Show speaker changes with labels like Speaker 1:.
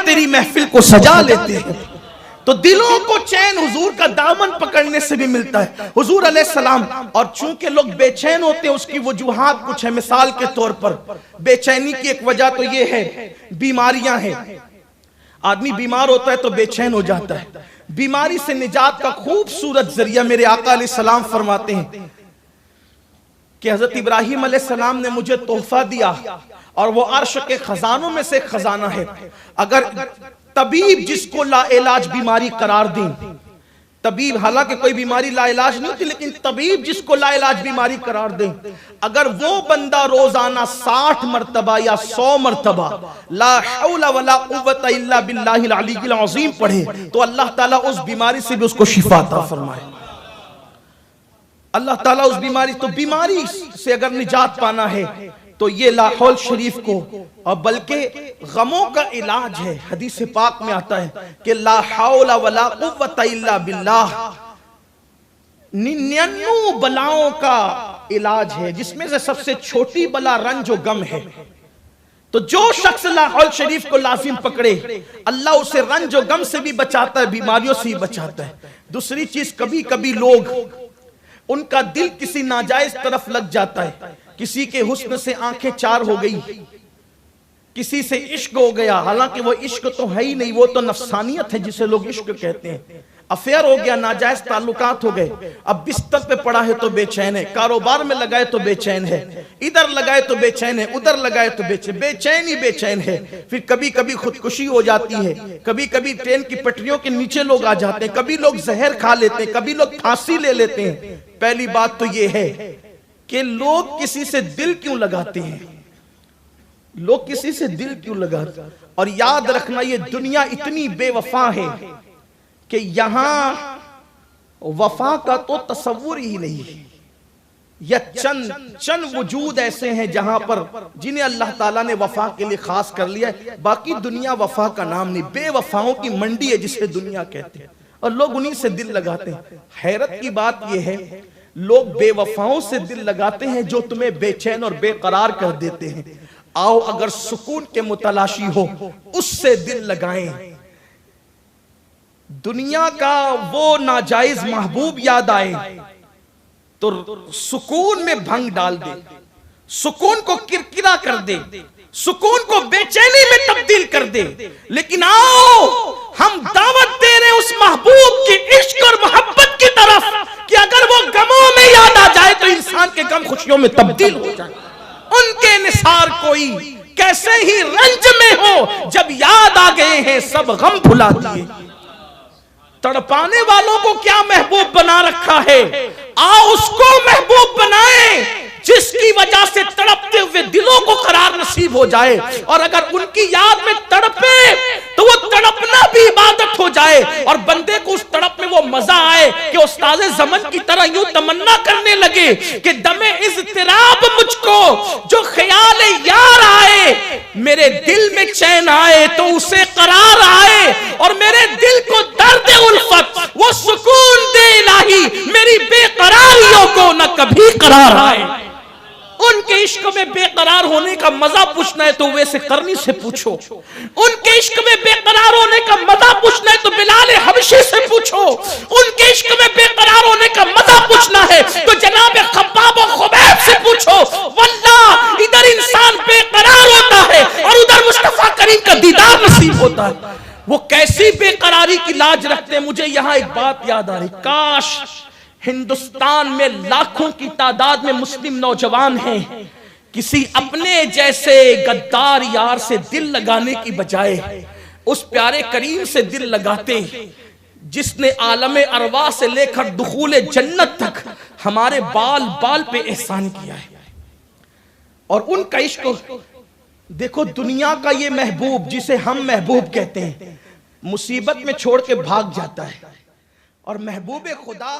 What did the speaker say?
Speaker 1: تیری محفل کو سجا لیتے ہیں۔ تو دلوں کو چین حضور کا دامن پکڑنے سے بھی ملتا ہے۔ حضور علیہ السلام، اور چونکہ لوگ بے چین ہوتے ہیں اس کی وجوہات کچھ ہے۔ مثال کے طور پر بے چینی کی ایک وجہ تو یہ ہے، بیماریاں ہیں۔ آدمی بیمار ہوتا ہے تو بے چین ہو جاتا ہے۔ بیماری سے نجات کا خوبصورت ذریعہ میرے آقا علیہ السلام فرماتے ہیں کہ حضرت ابراہیم علیہ السلام نے مجھے تحفہ دیا اور وہ عرش کے خزانوں میں سے خزانہ ہے۔ اگر طبیب جس کو لا علاج بیماری قرار دیں، طبیب حالانکہ کوئی بیماری لا علاج نہیں ہوتی، لیکن طبیب جس کو لا علاج بیماری قرار دیں، اگر وہ بندہ روزانہ 60 مرتبہ یا 100 مرتبہ لا حول ولا قوت الا باللہ العلی العظیم پڑھے تو اللہ تعالیٰ اس بیماری سے بھی اس کو شفا عطا فرمائے۔ اللہ تعالیٰ اس بیماری، تو بیماری سے اگر نجات پانا ہے تو یہ لا حول شریف کو، اور بلکہ غموں کا علاج ہے۔ حدیث پاک میں آتا ہے کہ لا حول ولا قوت الا باللہ 99 بلاؤں کا علاج ہے، جس میں سے سب سے چھوٹی بلا رنج و غم ہے۔ تو جو شخص لا حول شریف کو لازم پکڑے، اللہ اسے رنج و غم سے بھی بچاتا ہے، بیماریوں سے بھی بچاتا ہے۔ دوسری چیز، کبھی کبھی لوگ ان کا دل کسی ناجائز طرف لگ جاتا ہے، کسی کے حسن سے آنکھیں چار ہو گئی، کسی سے عشق ہو گیا، حالانکہ وہ عشق تو ہے ہی نہیں، وہ تو نفسانیت ہے جسے لوگ عشق کہتے ہیں۔ افیئر ہو گیا، ناجائز تعلقات ہو گئے، اب بستر پہ پڑا ہے تو بے چین ہے، کاروبار میں لگائے تو بے چین ہے، ادھر لگائے تو بے چین ہے، ادھر لگائے تو بے چین ہی بے چین ہے۔ پھر کبھی کبھی خودکشی ہو جاتی ہے، کبھی کبھی ٹرین کی پٹریوں کے نیچے لوگ آ جاتے ہیں، کبھی لوگ زہر کھا لیتے ہیں، کبھی لوگ پھانسی لے لیتے ہیں۔ پہلی بات تو یہ ہے کہ لوگ کسی سے دل کیوں لگاتے ہیں، لوگ کسی سے دل کیوں لگاتے ہیں؟ اور یاد رکھنا، یہ دنیا اتنی بے وفا ہے کہ یہاں وفا کا تو تصور ہی نہیں ہے۔ یا چند وجود ایسے ہیں جہاں پر جنہیں اللہ تعالیٰ نے وفا کے لیے خاص کر لیا ہے، باقی دنیا وفا کا نام نہیں، بے وفاؤں کی منڈی ہے جسے دنیا کہتے ہیں، اور لوگ انہی سے دل لگاتے ہیں۔ حیرت کی بات یہ ہے، لوگ بے وفاؤں سے دل لگاتے ہیں جو تمہیں بے چین اور بے قرار کر دیتے ہیں۔ آؤ اگر سکون کے متلاشی ہو اس سے دل لگائیں۔ دنیا کا وہ ناجائز محبوب یاد آئے تو سکون میں بھنگ ڈال دے، سکون کو کرکرا کر دے، سکون کو بے چینی میں تبدیل کر دے۔ لیکن آؤ ہم دعوت دے رہے اس محبوب کی عشق اور محبت کی طرف کہ اگر وہ غموں میں یاد آ جائے تو انسان کے غم خوشیوں میں تبدیل ہو جائے۔ ان کے نثار کوئی کیسے ہی رنج میں ہو، جب یاد آ گئے ہیں سب غم بھلا دیے۔ تڑپانے والوں کو کیا محبوب بنا رکھا ہے، آؤ اس کو محبوب بنائیں جس کی وجہ سے تڑپتے ہوئے دلوں کو قرار نصیب ہو جائے، اور اگر ان کی یاد میں تڑپے تو وہ تڑپنا بھی عبادت ہو جائے، اور بندے کو اس تڑپ میں وہ مزہ آئے کہ استاد زمن کی طرح یوں تمنا کرنے لگے کہ دم اضطراب مجھ کو جو خیال یار آئے، میرے دل میں چین آئے تو اسے قرار آئے، اور میرے دل کو درد الفت وہ سکون دے الہی، میری بے قراریوں کو نہ کبھی قرار آئے۔ ان کے عشق میں بے قرار ہونے کا مزہ پوچھنا ہے تو ویسے کرنی سے پوچھو، ان کے عشق میں بے قرار ہونے کا مزہ پوچھنا ہے تو بلال حبشی سے پوچھو، ان کے عشق میں بے قرار ہونے کا مزہ پوچھنا ہے تو جناب خباب و خبیب سے پوچھو۔ واللہ ادھر انسان بے قرار ہوتا ہے اور ادھر مصطفیٰ کریم کا دیدار نصیب ہوتا ہے۔ وہ کیسی بے قراری کی لاج رکھتے ہیں۔ مجھے یہاں ایک بات یاد آ رہی، کاش ہندوستان میں لاکھوں کی تعداد میں مسلم نوجوان ہیں، کسی اپنے جیسے غدار یار سے دل لگانے کی بجائے اس پیارے کریم سے دل لگاتے جس نے عالم ارواح سے لے کر دخول جنت تک ہمارے بال بال پہ احسان کیا ہے۔ اور ان کا عشق دیکھو، دنیا کا یہ محبوب جسے ہم محبوب کہتے ہیں، مصیبت میں چھوڑ کے بھاگ جاتا ہے، اور محبوب خدا